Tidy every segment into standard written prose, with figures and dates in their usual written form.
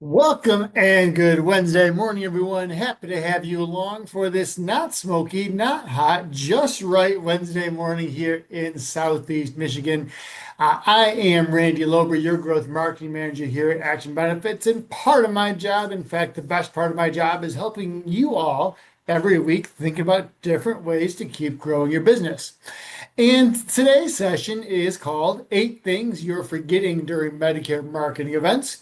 Welcome and good Wednesday morning, everyone. Happy to have you along for this not smoky, not hot, just right Wednesday morning here in Southeast Michigan. I am Randy Lober, your growth marketing manager here at Action Benefits. And part of my job, in fact, the best part of my job is helping you all every week think about different ways to keep growing your business. And today's session is called 8 Things You're Forgetting During Medicare Marketing Events.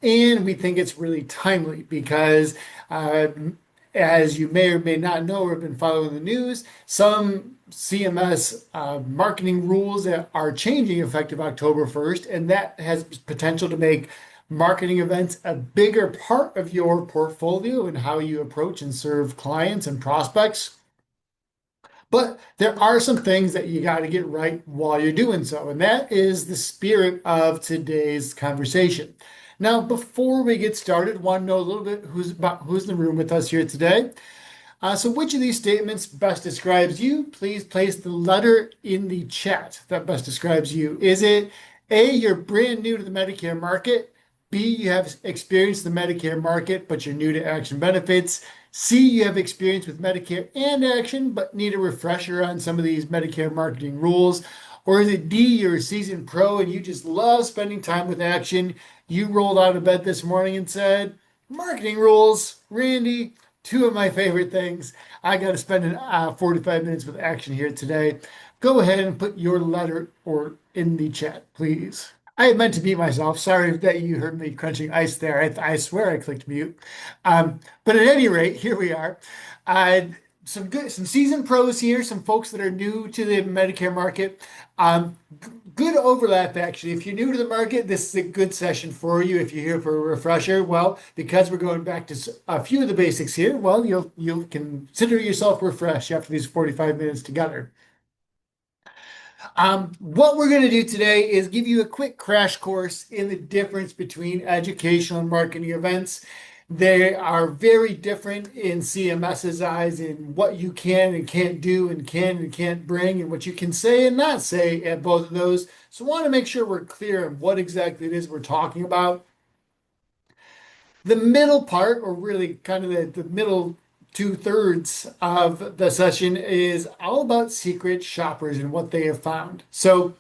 And we think it's really timely because, as you may or may not know or have been following the news, some CMS marketing rules that are changing effective October 1st, and that has potential to make marketing events a bigger part of your portfolio and how you approach and serve clients and prospects. But there are some things that you got to get right while you're doing so, and that is the spirit of today's conversation. Now, before we get started, want to know a little bit who's in the room with us here today. So which of these statements best describes you? Please place the letter in the chat that best describes you. Is it A, you're brand new to the Medicare market? B, you have experience in the Medicare market, but you're new to Action Benefits? C, you have experience with Medicare and Action, but need a refresher on some of these Medicare marketing rules? Or is it D, you're a seasoned pro and you just love spending time with Action? You rolled out of bed this morning and said, marketing rules, Randy, two of my favorite things. I got to spend 45 minutes with Action here today. Go ahead and put your letter or in the chat, please. I meant to mute myself. Sorry that you heard me crunching ice there. I swear I clicked mute. But at any rate, here we are. Some seasoned pros here, some folks that are new to the Medicare market. Good overlap, actually. If you're new to the market, this is a good session for you. If you're here for a refresher, well, because we're going back to a few of the basics here, well, you'll consider yourself refreshed after these 45 minutes together. What we're going to do today is give you a quick crash course in the difference between educational and marketing events. They are very different in CMS's eyes in what you can and can't do and can and can't bring and what you can say and not say at both of those. So I want to make sure we're clear on what exactly it is we're talking about. The middle part, or really kind of the middle 2/3 of the session, is all about secret shoppers and what they have found. So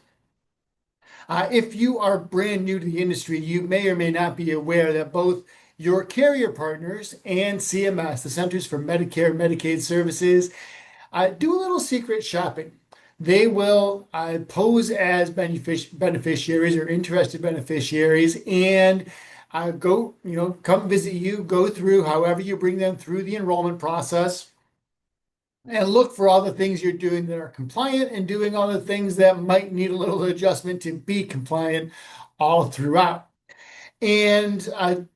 if you are brand new to the industry, you may or may not be aware that both your carrier partners and CMS, the Centers for Medicare and Medicaid Services, do a little secret shopping. They will pose as beneficiaries or interested beneficiaries and come visit you, go through however you bring them through the enrollment process and look for all the things you're doing that are compliant and doing all the things that might need a little adjustment to be compliant all throughout. And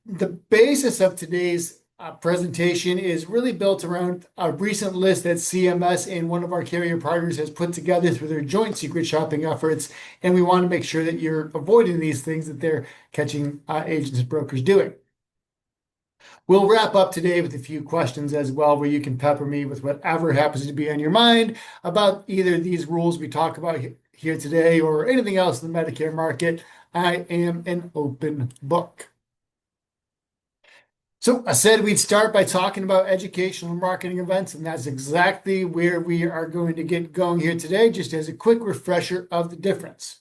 the basis of today's presentation is really built around a recent list that CMS and one of our carrier partners has put together through their joint secret shopping efforts. And we want to make sure that you're avoiding these things that they're catching agents and brokers doing. We'll wrap up today with a few questions as well, where you can pepper me with whatever happens to be on your mind about either these rules we talk about here today or anything else in the Medicare market. I am an open book. So I said we'd start by talking about educational marketing events, and that's exactly where we are going to get going here today, just as a quick refresher of the difference.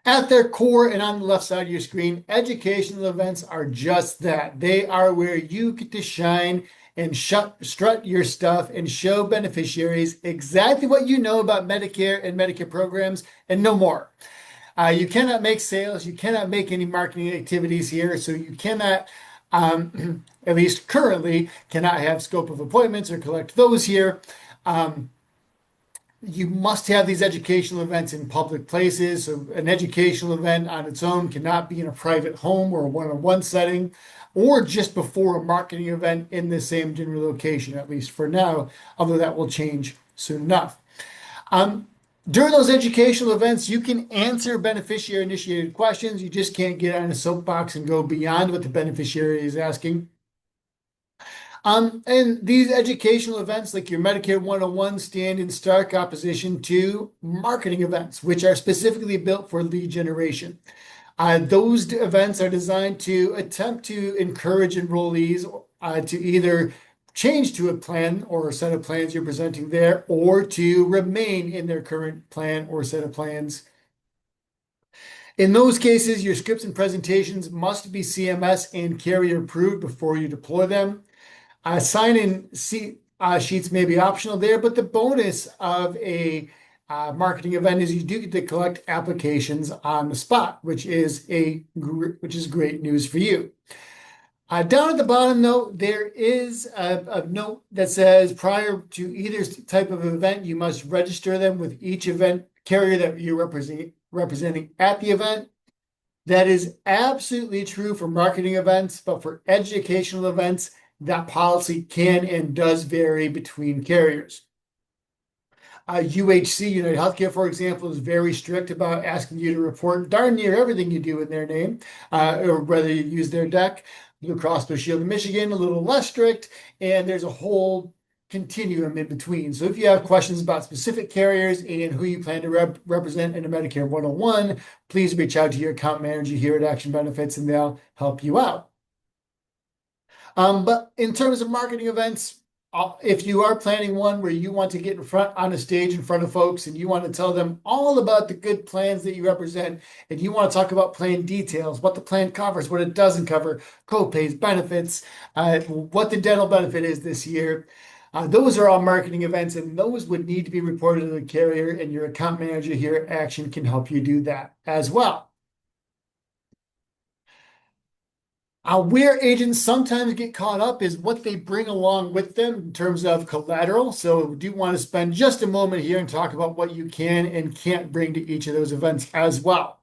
At their core and on the left side of your screen, educational events are just that. They are where you get to shine and strut your stuff and show beneficiaries exactly what you know about Medicare and Medicare programs and no more. You cannot make sales. You cannot make any marketing activities here. So you cannot, at least currently, cannot have scope of appointments or collect those here. You must have these educational events in public places. So an educational event on its own cannot be in a private home or a one-on-one setting or just before a marketing event in the same general location, at least for now, although that will change soon enough. During those educational events, you can answer beneficiary-initiated questions. You just can't get on a soapbox and go beyond what the beneficiary is asking. And these educational events, like your Medicare 101, stand in stark opposition to marketing events, which are specifically built for lead generation. Those events are designed to attempt to encourage enrollees to either change to a plan or a set of plans you're presenting there, or to remain in their current plan or set of plans. In those cases, your scripts and presentations must be CMS and carrier approved before you deploy them. Sign-in sheets may be optional there, but the bonus of a marketing event is you do get to collect applications on the spot, which is great news for you. Down at the bottom, though, there is a note that says prior to either type of event, you must register them with each event carrier that you're representing at the event. That is absolutely true for marketing events, but for educational events, that policy can and does vary between carriers. UHC, United Healthcare, for example, is very strict about asking you to report darn near everything you do in their name, or whether you use their deck. Blue Cross Blue Shield in Michigan, a little less strict, and there's a whole continuum in between. So if you have questions about specific carriers and who you plan to represent in a Medicare 101, please reach out to your account manager here at Action Benefits and they'll help you out. But in terms of marketing events, if you are planning one where you want to get in front on a stage in front of folks and you want to tell them all about the good plans that you represent, and you want to talk about plan details, what the plan covers, what it doesn't cover, co-pays, benefits, what the dental benefit is this year, those are all marketing events, and those would need to be reported to the carrier, and your account manager here at Action can help you do that as well. Where agents sometimes get caught up is what they bring along with them in terms of collateral. So we do want to spend just a moment here and talk about what you can and can't bring to each of those events as well.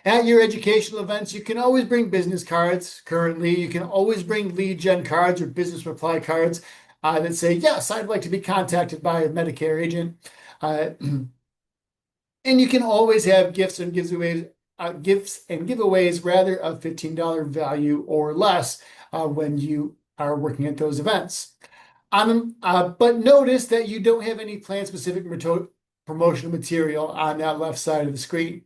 At your educational events, you can always bring business cards. Currently, you can always bring lead gen cards or business reply cards that say, yes, I'd like to be contacted by a Medicare agent. And you can always have gifts and giveaways rather of $15 value or less when you are working at those events. But notice that you don't have any plan-specific promotional material on that left side of the screen.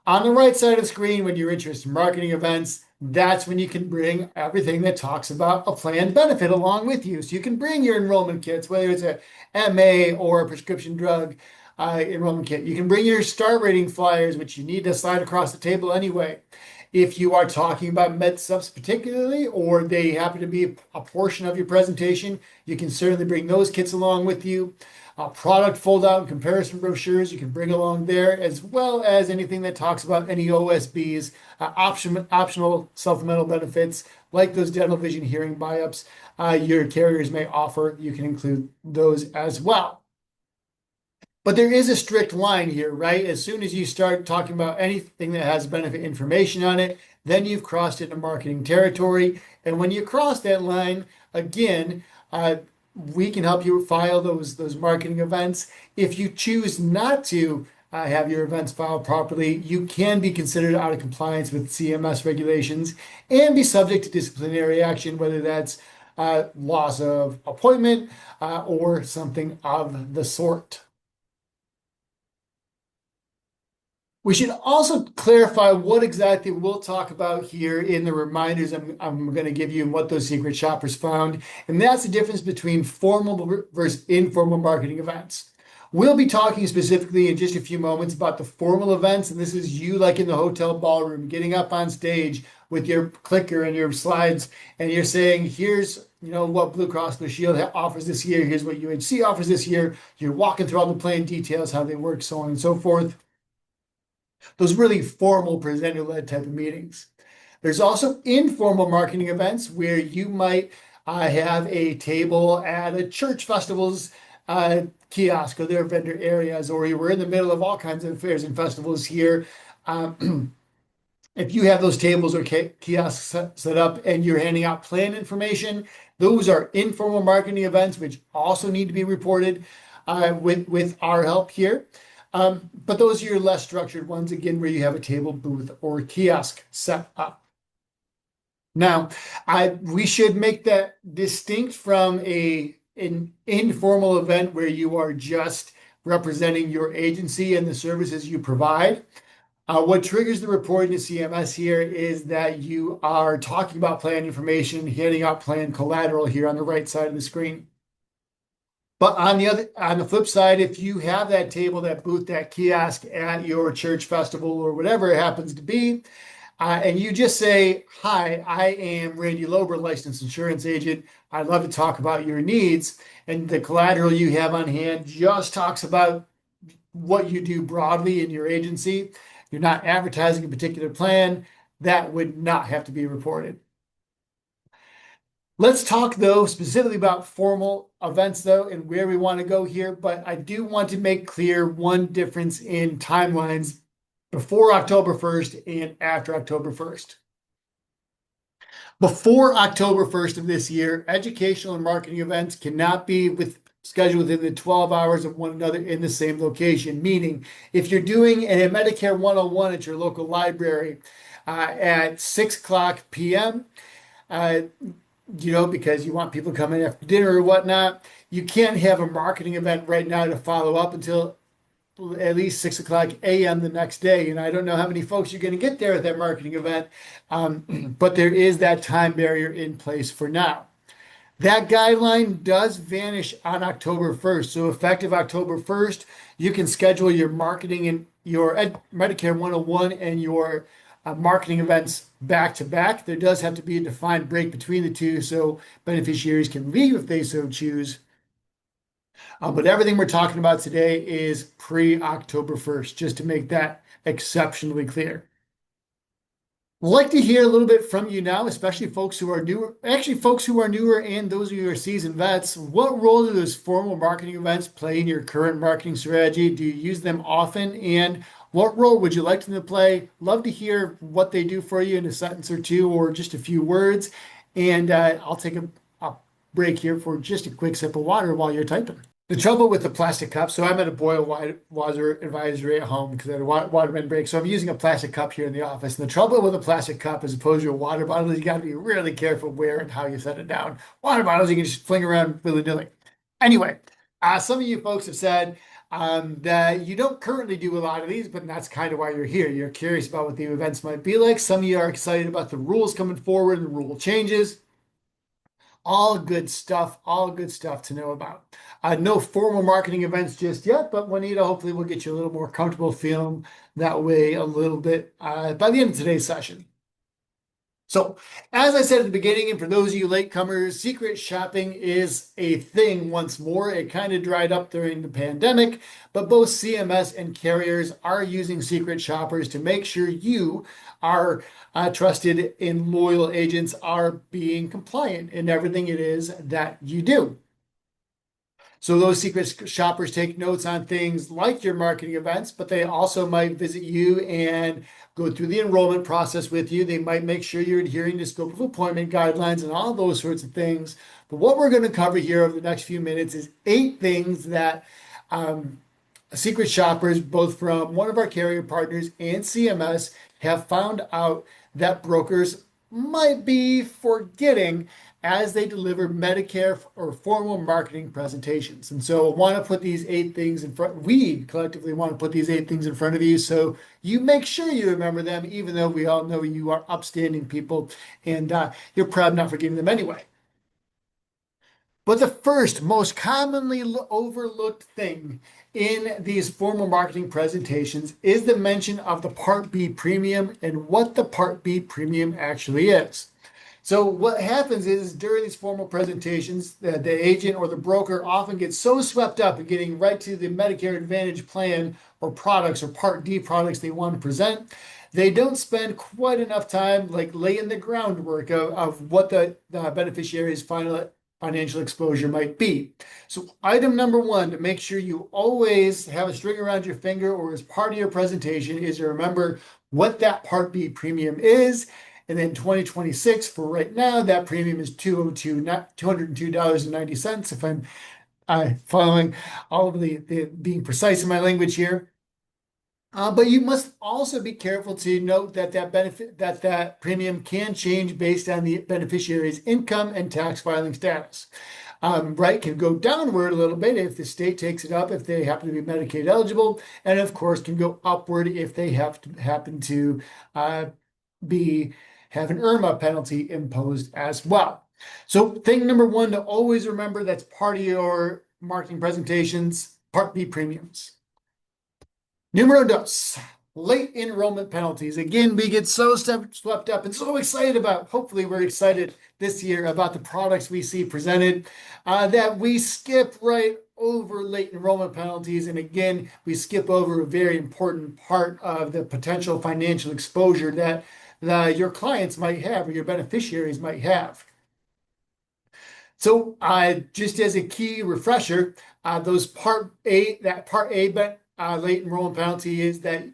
On the right side of the screen, when you're interested in marketing events, that's when you can bring everything that talks about a planned benefit along with you. So you can bring your enrollment kits, whether it's a MA or a prescription drug enrollment kit. You can bring your star rating flyers, which you need to slide across the table anyway. If you are talking about med subs particularly, or they happen to be a portion of your presentation, you can certainly bring those kits along with you. Product fold-out and comparison brochures you can bring along there, as well as anything that talks about any OSBs, optional supplemental benefits, like those dental vision hearing buy-ups your carriers may offer. You can include those as well. But there is a strict line here, right? As soon as you start talking about anything that has benefit information on it, then you've crossed into marketing territory. And when you cross that line, again, we can help you file those marketing events. If you choose not to have your events filed properly, you can be considered out of compliance with CMS regulations and be subject to disciplinary action, whether that's loss of appointment or something of the sort. We should also clarify what exactly we'll talk about here in the reminders I'm going to give you and what those secret shoppers found. And that's the difference between formal versus informal marketing events. We'll be talking specifically in just a few moments about the formal events. And this is you like in the hotel ballroom, getting up on stage with your clicker and your slides. And you're saying, here's what Blue Cross Blue Shield offers this year. Here's what UHC offers this year. You're walking through all the plan details, how they work, so on and so forth. Those really formal presenter-led type of meetings. There's also informal marketing events where you might have a table at a church festival's kiosk or their vendor areas, or you were in the middle of all kinds of fairs and festivals here. If you have those tables or kiosks set up and you're handing out plan information, those are informal marketing events, which also need to be reported with our help here. But those are your less structured ones, again, where you have a table, booth, or kiosk set up. Now, we should make that distinct from an informal event where you are just representing your agency and the services you provide. What triggers the reporting to CMS here is that you are talking about plan information, handing out plan collateral here on the right side of the screen. But on the flip side, if you have that table, that booth, that kiosk at your church festival or whatever it happens to be, and you just say, "Hi, I am Randy Lober, licensed insurance agent. I'd love to talk about your needs." And the collateral you have on hand just talks about what you do broadly in your agency. You're not advertising a particular plan. That would not have to be reported. Let's talk though specifically about formal events though and where we want to go here, but I do want to make clear one difference in timelines before October 1st and after October 1st. Before October 1st of this year, educational and marketing events cannot be scheduled within the 12 hours of one another in the same location. Meaning, if you're doing a Medicare 101 at your local library at 6 o'clock p.m., because you want people coming after dinner or whatnot, you can't have a marketing event right now to follow up until at least 6 o'clock a.m. the next day. And I don't know how many folks you're going to get there at that marketing event, but there is that time barrier in place for now. That guideline does vanish on October 1st. So effective October 1st, you can schedule your marketing and your Medicare 101 and your marketing events back to back. There does have to be a defined break between the two so beneficiaries can leave if they so choose. But everything we're talking about today is pre-October 1st, just to make that exceptionally clear. I'd like to hear a little bit from you now, especially folks who are newer, and those of you who are seasoned vets. What role do those formal marketing events play in your current marketing strategy? Do you use them often? And what role would you like them to play? Love to hear what they do for you in a sentence or two or just a few words. And I'll take a break here for just a quick sip of water while you're typing. The trouble with the plastic cup, so I'm at a boil water advisory at home because I had a waterman break. So I'm using a plastic cup here in the office. And the trouble with a plastic cup as opposed to a water bottle is you got to be really careful where and how you set it down. Water bottles, you can just fling around willy-nilly. Anyway, some of you folks have said that you don't currently do a lot of these, but that's kind of why you're here. You're curious about what the events might be like. Some of you are excited about the rules coming forward and the rule changes. All good stuff to know about. No formal marketing events just yet, but Juanita hopefully will get you a little more comfortable feeling that way a little bit by the end of today's session. So, as I said at the beginning, and for those of you latecomers, secret shopping is a thing once more. It kind of dried up during the pandemic, but both CMS and carriers are using secret shoppers to make sure you are trusted and loyal agents are being compliant in everything it is that you do. So those secret shoppers take notes on things like your marketing events, but they also might visit you and go through the enrollment process with you. They might make sure you're adhering to scope of appointment guidelines and all those sorts of things. But what we're going to cover here over the next few minutes is 8 things that secret shoppers, both from one of our carrier partners and CMS, have found out that brokers might be forgetting as they deliver Medicare or formal marketing presentations. And so I want to put these 8 things in front. We collectively want to put these 8 things in front of you so you make sure you remember them, even though we all know you are upstanding people and you're proud not forgetting them anyway. But the first most commonly overlooked thing in these formal marketing presentations is the mention of the Part B premium and what the Part B premium actually is. So what happens is during these formal presentations, the agent or the broker often gets so swept up in getting right to the Medicare Advantage plan or products or Part D products they want to present, they don't spend quite enough time like laying the groundwork of what the beneficiary's final financial exposure might be. So item number 1 to make sure you always have a string around your finger or as part of your presentation is to remember what that Part B premium is. And then 2026 for right now, that premium is $202.90 if I'm following all of the being precise in my language here. But you must also be careful to note that that premium can change based on the beneficiary's income and tax filing status. right, can go downward a little bit if the state takes it up, if they happen to be Medicaid eligible, and of course can go upward if they happen to uh, be have an IRMA penalty imposed as well. So thing number one to always remember that's part of your marketing presentations, Part B premiums. Numero dos, late enrollment penalties. Again, we get so swept up and so excited about, hopefully we're excited this year about the products we see presented, that we skip right over late enrollment penalties. And again, we skip over a very important part of the potential financial exposure that your clients might have or your beneficiaries might have. So just as a key refresher, that Part A late enrollment penalty is that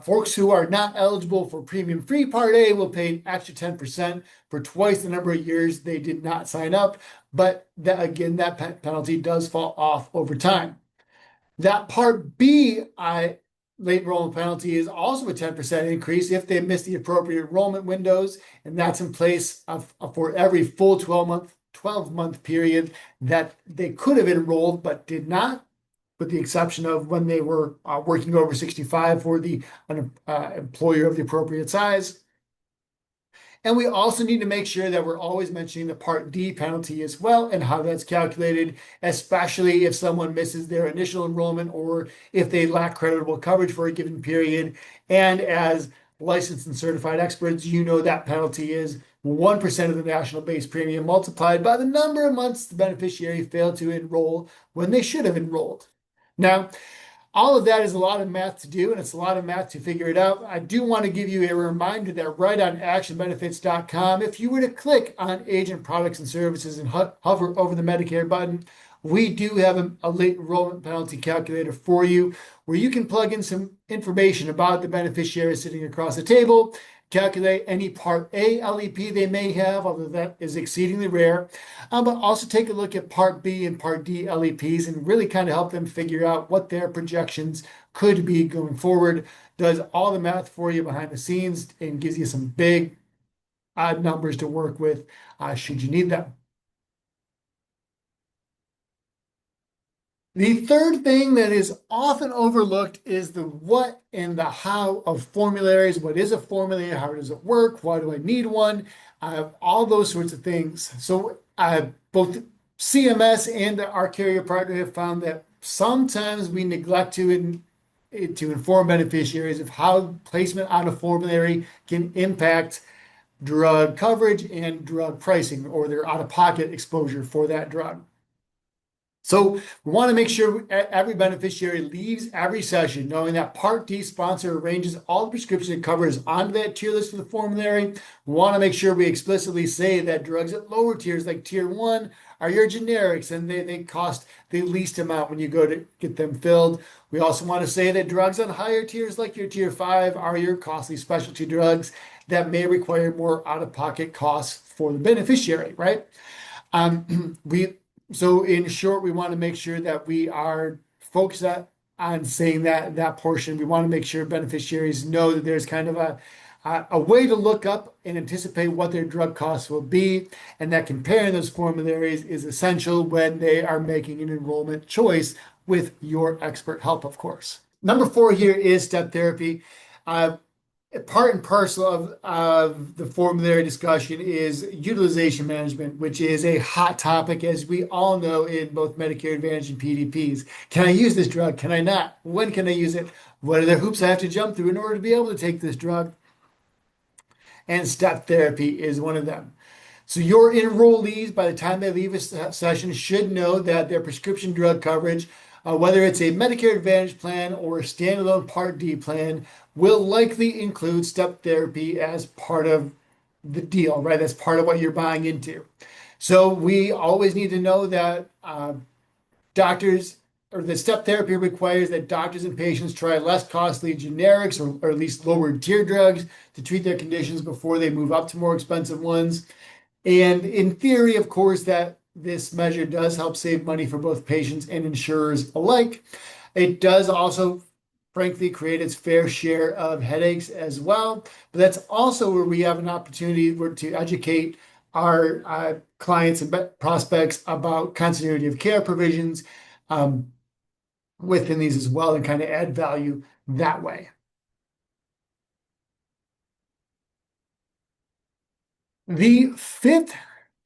folks who are not eligible for premium-free Part A will pay an extra 10% for twice the number of years they did not sign up. But that penalty does fall off over time. That Part B late enrollment penalty is also a 10% increase if they miss the appropriate enrollment windows, and that's in place for every full 12-month period that they could have enrolled but did not, with the exception of when they were working over 65 for the employer of the appropriate size. And we also need to make sure that we're always mentioning the Part D penalty as well and how that's calculated, especially if someone misses their initial enrollment or if they lack creditable coverage for a given period. And as licensed and certified experts, you know that penalty is 1% of the national base premium multiplied by the number of months the beneficiary failed to enroll when they should have enrolled. Now, all of that is a lot of math to do, and it's a lot of math to figure it out. I do want to give you a reminder that right on actionbenefits.com, if you were to click on agent products and services and hover over the Medicare button, we do have a late enrollment penalty calculator for you where you can plug in some information about the beneficiary sitting across the table, calculate any Part A LEP they may have, although that is exceedingly rare, but also take a look at Part B and Part D LEPs and really kind of help them figure out what their projections could be going forward. Does all the math for you behind the scenes and gives you some big odd numbers to work with should you need them. The third thing that is often overlooked is the what and the how of formularies. What is a formulary? How does it work? Why do I need one? All those sorts of things. So both CMS and our carrier partner have found that sometimes we neglect to inform beneficiaries of how placement on a formulary can impact drug coverage and drug pricing or their out-of-pocket exposure for that drug. So we want to make sure every beneficiary leaves every session knowing that Part D sponsor arranges all the prescription it covers onto that tier list for the formulary. We want to make sure we explicitly say that drugs at lower tiers like tier 1 are your generics and they cost the least amount when you go to get them filled. We also want to say that drugs on higher tiers like your tier 5 are your costly specialty drugs that may require more out-of-pocket costs for the beneficiary, right? So in short, we want to make sure that we are focused on saying that portion. We want to make sure beneficiaries know that there's kind of a way to look up and anticipate what their drug costs will be, and that comparing those formularies is essential when they are making an enrollment choice with your expert help, of course. Number 4 here is step therapy. Part and parcel of the formulary discussion is utilization management, which is a hot topic, as we all know, in both Medicare Advantage and PDPs. Can I use this drug? Can I not? When can I use it? What are the hoops I have to jump through in order to be able to take this drug? And step therapy is one of them. So your enrollees, by the time they leave a session, should know that their prescription drug coverage, whether it's a Medicare Advantage plan or a standalone Part D plan, will likely include step therapy as part of the deal, right? That's part of what you're buying into. So we always need to know that doctors or the step therapy requires that doctors and patients try less costly generics or at least lower tier drugs to treat their conditions before they move up to more expensive ones. And in theory, of course, that this measure does help save money for both patients and insurers alike. It does also, frankly, create its fair share of headaches as well. But that's also where we have an opportunity to educate our clients and prospects about continuity of care provisions um, within these as well and kind of add value that way. The fifth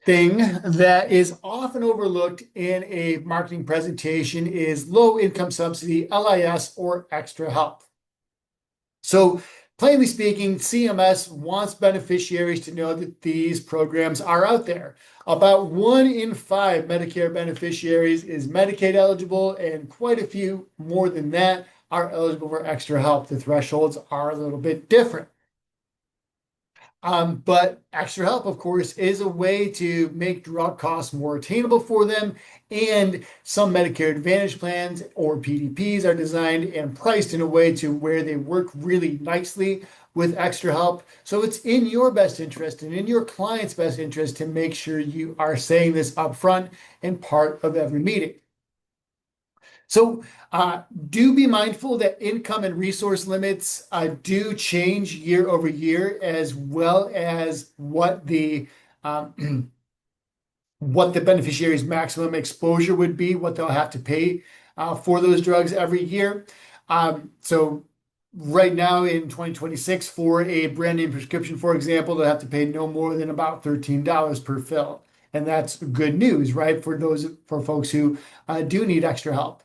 thing that is often overlooked in a marketing presentation is low income subsidy, LIS, or extra help. So, plainly speaking, CMS wants beneficiaries to know that these programs are out there. About 1 in 5 Medicare beneficiaries is Medicaid eligible, and quite a few more than that are eligible for extra help. The thresholds are a little bit different. But extra help, of course, is a way to make drug costs more attainable for them. And some Medicare Advantage plans or PDPs are designed and priced in a way to where they work really nicely with extra help. So it's in your best interest and in your client's best interest to make sure you are saying this up front and part of every meeting. So do be mindful that income and resource limits do change year over year, as well as what the beneficiary's maximum exposure would be, what they'll have to pay for those drugs every year. So right now in 2026, for a brand name prescription, for example, they'll have to pay no more than about $13 per fill. And that's good news, right? For folks who do need extra help.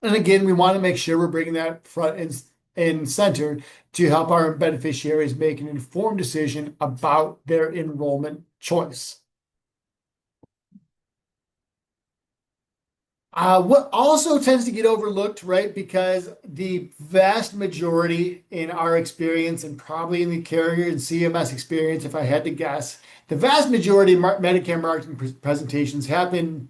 And again, we want to make sure we're bringing that front and center to help our beneficiaries make an informed decision about their enrollment choice. What also tends to get overlooked, right? Because the vast majority in our experience, and probably in the carrier and CMS experience, if I had to guess, the vast majority of Medicare marketing presentations happen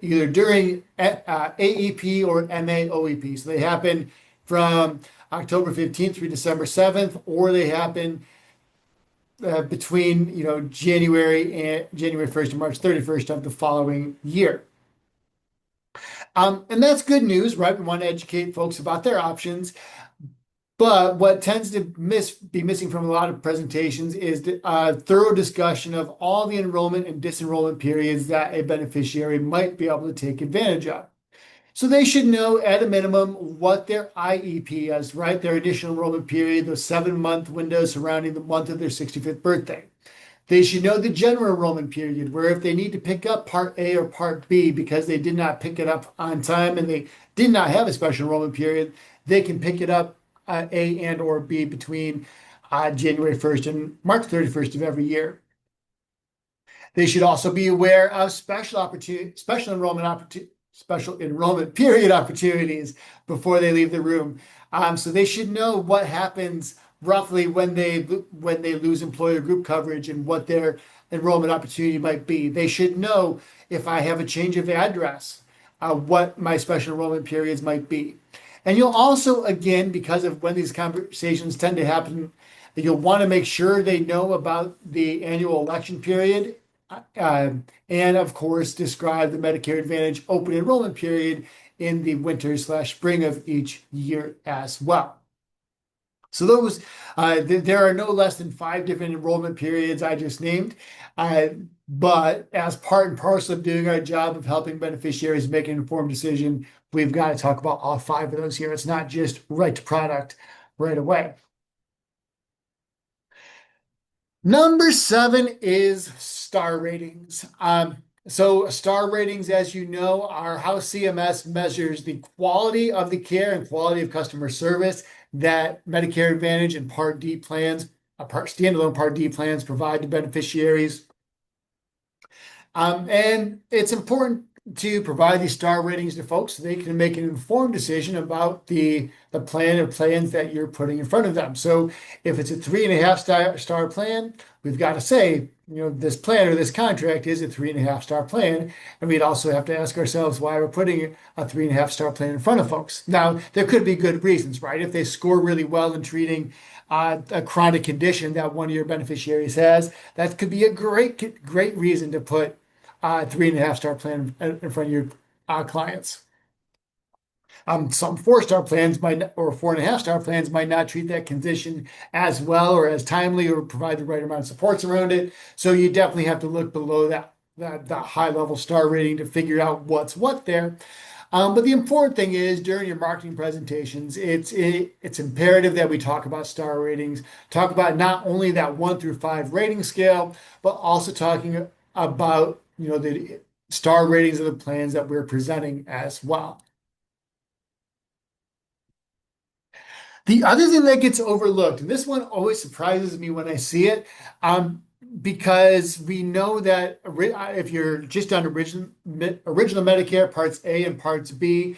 either during AEP or MAOEP. So they happen from October 15th through December 7th, or they happen between January 1st and March 31st of the following year. And that's good news, right? We want to educate folks about their options. But what tends to be missing from a lot of presentations is a thorough discussion of all the enrollment and disenrollment periods that a beneficiary might be able to take advantage of. So they should know at a minimum what their IEP is, right? Their initial enrollment period, those 7-month windows surrounding the month of their 65th birthday. They should know the general enrollment period, where if they need to pick up Part A or Part B because they did not pick it up on time and they did not have a special enrollment period, they can pick it up A and or B between January 1st and March 31st of every year. They should also be aware of special enrollment period opportunities before they leave the room. So they should know what happens roughly when they lose employer group coverage and what their enrollment opportunity might be. They should know if I have a change of address, what my special enrollment periods might be. And you'll also, again, because of when these conversations tend to happen, you'll want to make sure they know about the annual election period, and of course, describe the Medicare Advantage open enrollment period in the winter/spring of each year as well. So there are no less than 5 different enrollment periods I just named. But as part and parcel of doing our job of helping beneficiaries make an informed decision, we've got to talk about all 5 of those here. It's not just right to product right away. Number 7 is star ratings. So star ratings, as you know, are how CMS measures the quality of the care and quality of customer service that Medicare Advantage and Part D plans, standalone Part D plans provide to beneficiaries. And it's important to provide these star ratings to folks so they can make an informed decision about the plan or plans that you're putting in front of them. So if it's a 3.5-star plan, we've got to say, this plan or this contract is a 3.5-star plan. And we'd also have to ask ourselves why we're putting a 3.5-star plan in front of folks. Now, there could be good reasons, right? If they score really well in treating a chronic condition that one of your beneficiaries has, that could be a great reason to put 3.5-star plan in front of your clients. Some four-star plans might, or 4.5-star plans might not treat that condition as well or as timely or provide the right amount of supports around it. So you definitely have to look below that high level star rating to figure out what's what there. But the important thing is during your marketing presentations, it's imperative that we talk about star ratings, talk about not only that 1 through 5 rating scale, but also talking about the star ratings of the plans that we're presenting as well. The other thing that gets overlooked, and this one always surprises me when I see it, because we know that if you're just on original Medicare Parts A and Parts B,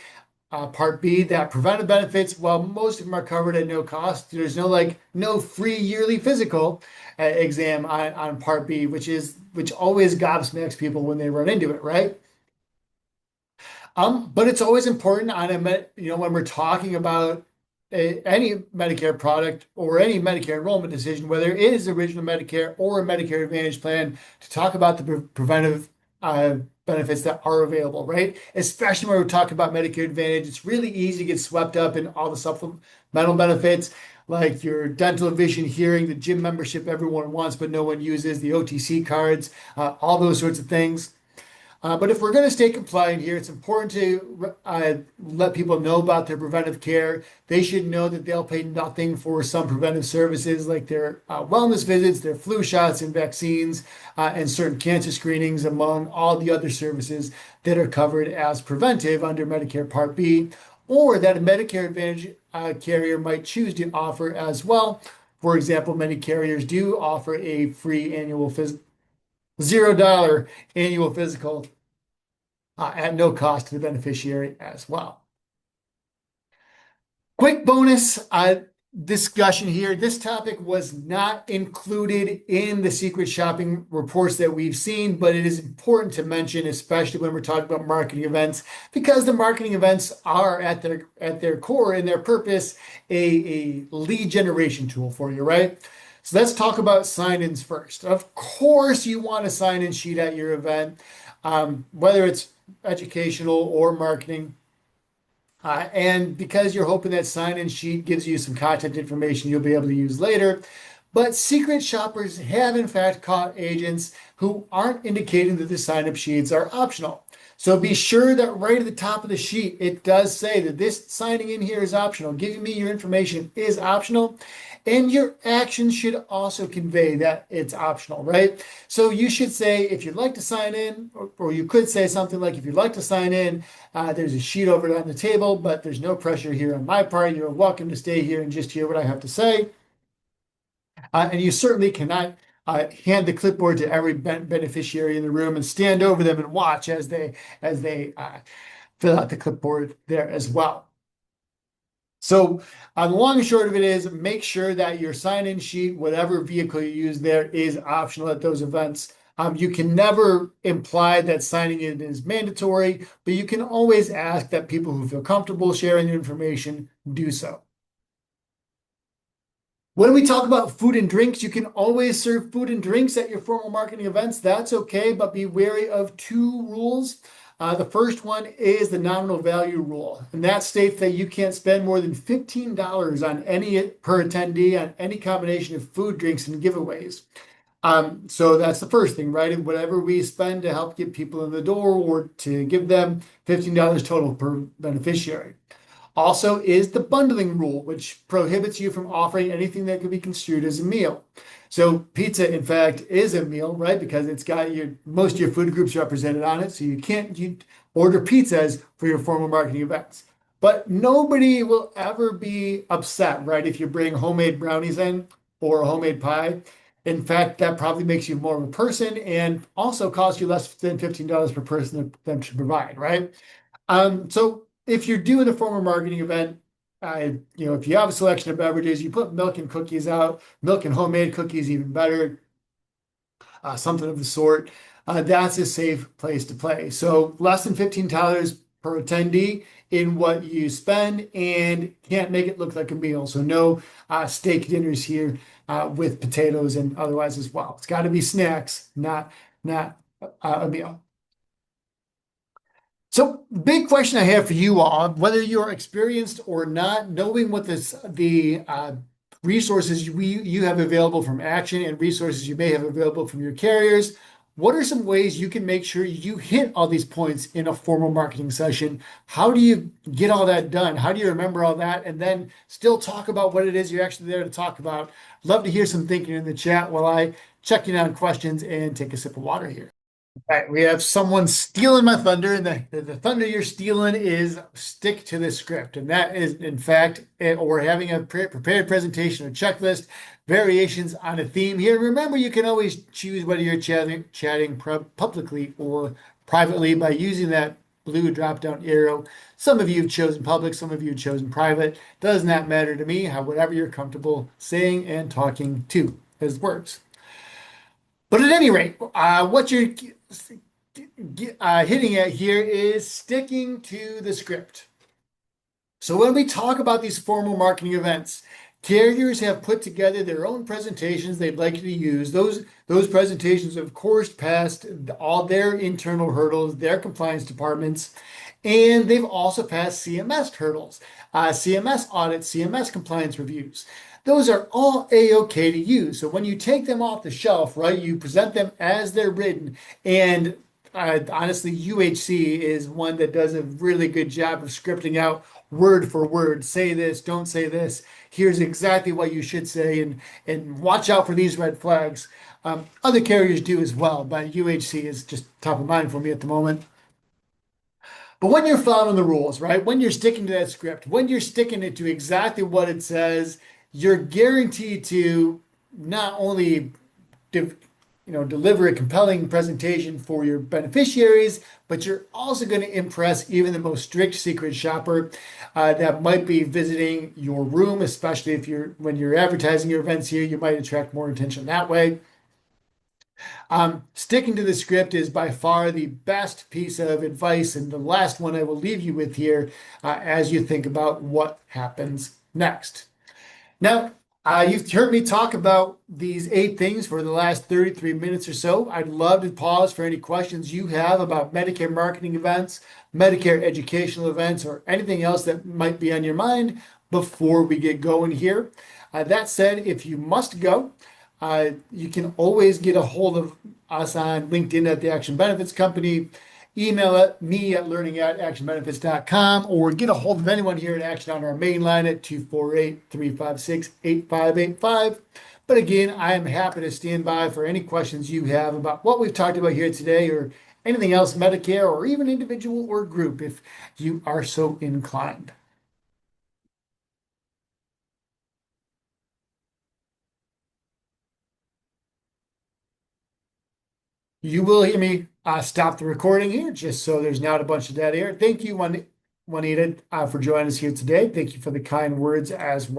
Part B, that preventive benefits, well, most of them are covered at no cost. There's no free yearly physical exam on Part B, which always gobsmacks people when they run into it, right? But it's always important when we're talking about any Medicare product or any Medicare enrollment decision, whether it is original Medicare or a Medicare Advantage plan, to talk about the preventive uh, benefits that are available, right? Especially when we're talking about Medicare Advantage, it's really easy to get swept up in all the supplemental benefits like your dental, vision, hearing, the gym membership everyone wants but no one uses, the OTC cards, all those sorts of things. But if we're going to stay compliant here, it's important to let people know about their preventive care. They should know that they'll pay nothing for some preventive services like their wellness visits, their flu shots and vaccines, and certain cancer screenings, among all the other services that are covered as preventive under Medicare Part B, or that a Medicare Advantage carrier might choose to offer as well. For example, many carriers do offer a free annual $0 annual physical at no cost to the beneficiary as well. Quick bonus discussion here. This topic was not included in the secret shopping reports that we've seen, but it is important to mention, especially when we're talking about marketing events, because the marketing events are at their core and their purpose a lead generation tool for you, right? So let's talk about sign-ins first. Of course, you want a sign-in sheet at your event, whether it's educational or marketing. And because you're hoping that sign-in sheet gives you some content information you'll be able to use later. But secret shoppers have in fact caught agents who aren't indicating that the sign-up sheets are optional. So be sure that right at the top of the sheet, it does say that this signing in here is optional. Giving me your information is optional. And your actions should also convey that it's optional, right? So you should say, if you'd like to sign in, or you could say something like, if you'd like to sign in, there's a sheet over on the table, but there's no pressure here on my part. You're welcome to stay here and just hear what I have to say. And you certainly cannot hand the clipboard to every beneficiary in the room and stand over them and watch as they fill out the clipboard there as well. So the long and short of it is make sure that your sign-in sheet, whatever vehicle you use there, is optional at those events. You can never imply that signing in is mandatory, but you can always ask that people who feel comfortable sharing the information do so. When we talk about food and drinks, you can always serve food and drinks at your formal marketing events. That's okay, but be wary of 2 rules. The first one is the nominal value rule, and that states that you can't spend more than $15 on any per attendee on any combination of food, drinks, and giveaways. So that's the first thing, right? And whatever we spend to help get people in the door or to give them $15 total per beneficiary. Also is the bundling rule, which prohibits you from offering anything that could be construed as a meal. So pizza, in fact, is a meal, right? Because it's got most of your food groups represented on it. So you order pizzas for your formal marketing events. But nobody will ever be upset, right? If you bring homemade brownies in or a homemade pie. In fact, that probably makes you more of a person and also costs you less than $15 per person for them to provide, right? So if you're doing a formal marketing event, if you have a selection of beverages, you put milk and cookies out, milk and homemade cookies, even better, something of the sort. That's a safe place to play. So less than $15 per attendee in what you spend and can't make it look like a meal. So no steak dinners here with potatoes and otherwise as well. It's got to be snacks, not a meal. So, big question I have for you all, whether you're experienced or not, knowing what the resources you have available from Action and resources you may have available from your carriers, what are some ways you can make sure you hit all these points in a formal marketing session? How do you get all that done? How do you remember all that and then still talk about what it is you're actually there to talk about? Love to hear some thinking in the chat while I check in on questions and take a sip of water here. Right, we have someone stealing my thunder, and the thunder you're stealing is stick to the script. And that is, in fact, we're having a prepared presentation or checklist, variations on a theme here. Remember, you can always choose whether you're chatting publicly or privately by using that blue drop-down arrow. Some of you have chosen public, some of you have chosen private. Does not matter to me, whatever you're comfortable saying and talking to as words. But at any rate, what you're hitting at here is sticking to the script. So when we talk about these formal marketing events, carriers have put together their own presentations they'd like you to use. Those presentations, of course, passed all their internal hurdles, their compliance departments, and they've also passed CMS hurdles, CMS audits, CMS compliance reviews. Those are all A-OK to use. So when you take them off the shelf, right, you present them as they're written. And honestly, UHC is one that does a really good job of scripting out word for word. Say this, don't say this. Here's exactly what you should say, and watch out for these red flags. Other carriers do as well, but UHC is just top of mind for me at the moment. But when you're following the rules, right? When you're sticking to that script, when you're sticking it to exactly what it says, you're guaranteed to not only deliver a compelling presentation for your beneficiaries, but you're also going to impress even the most strict secret shopper that might be visiting your room, especially when you're advertising your events here, you might attract more attention that way. Sticking to the script is by far the best piece of advice, and the last one I will leave you with here as you think about what happens next. Now, you've heard me talk about these 8 things for the last 33 minutes or so. I'd love to pause for any questions you have about Medicare marketing events, Medicare educational events, or anything else that might be on your mind before we get going here. That said, if you must go, you can always get a hold of us on LinkedIn at the Action Benefits Company. Email me at learning@actionbenefits.com, or get a hold of anyone here at Action on our main line at 248-356-8585. But again, I am happy to stand by for any questions you have about what we've talked about here today or anything else Medicare or even individual or group if you are so inclined. You will hear me stop the recording here just so there's not a bunch of dead air. Thank you, Juanita, for joining us here today. Thank you for the kind words as well.